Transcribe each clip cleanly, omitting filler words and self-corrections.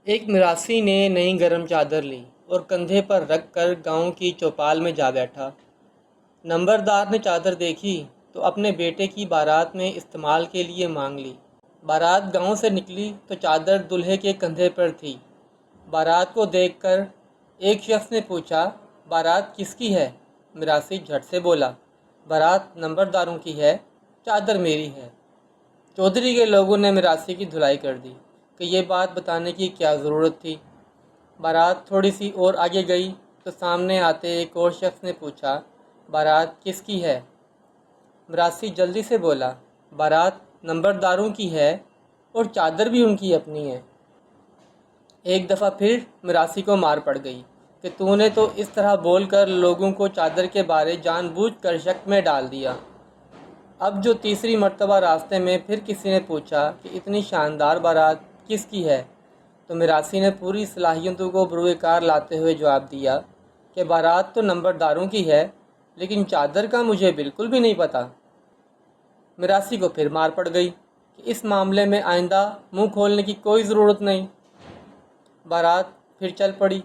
ایک میراثی نے نئی گرم چادر لی اور کندھے پر رکھ کر گاؤں کی چوپال میں جا بیٹھا۔ نمبردار نے چادر دیکھی تو اپنے بیٹے کی بارات میں استعمال کے لیے مانگ لی۔ بارات گاؤں سے نکلی تو چادر دلہے کے کندھے پر تھی۔ بارات کو دیکھ کر ایک شخص نے پوچھا، بارات کس کی ہے؟ میراثی جھٹ سے بولا، بارات نمبرداروں کی ہے، چادر میری ہے۔ چودھری کے لوگوں نے میراثی کی دھلائی کر دی کہ یہ بات بتانے کی کیا ضرورت تھی۔ بارات تھوڑی سی اور آگے گئی تو سامنے آتے ایک اور شخص نے پوچھا، بارات کس کی ہے؟ میراثی جلدی سے بولا، بارات نمبرداروں کی ہے اور چادر بھی ان کی اپنی ہے۔ ایک دفعہ پھر میراثی کو مار پڑ گئی کہ تو نے تو اس طرح بول کر لوگوں کو چادر کے بارے جان بوجھ کر شک میں ڈال دیا۔ اب جو تیسری مرتبہ راستے میں پھر کسی نے پوچھا کہ اتنی شاندار بارات کس کی ہے، تو میراثی نے پوری صلاحیتوں کو بروئے کار لاتے ہوئے جواب دیا کہ بارات تو نمبرداروں کی ہے، لیکن چادر کا مجھے بالکل بھی نہیں پتہ۔ میراثی کو پھر مار پڑ گئی کہ اس معاملے میں آئندہ منہ کھولنے کی کوئی ضرورت نہیں۔ بارات پھر چل پڑی۔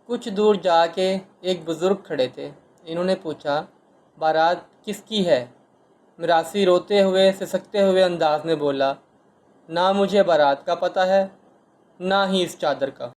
کچھ دور جا کے ایک بزرگ کھڑے تھے۔ انہوں نے پوچھا، بارات کس کی ہے؟ میراثی روتے ہوئے سسکتے ہوئے انداز میں بولا، نہ مجھے بارات کا پتہ ہے، نہ ہی اس چادر کا۔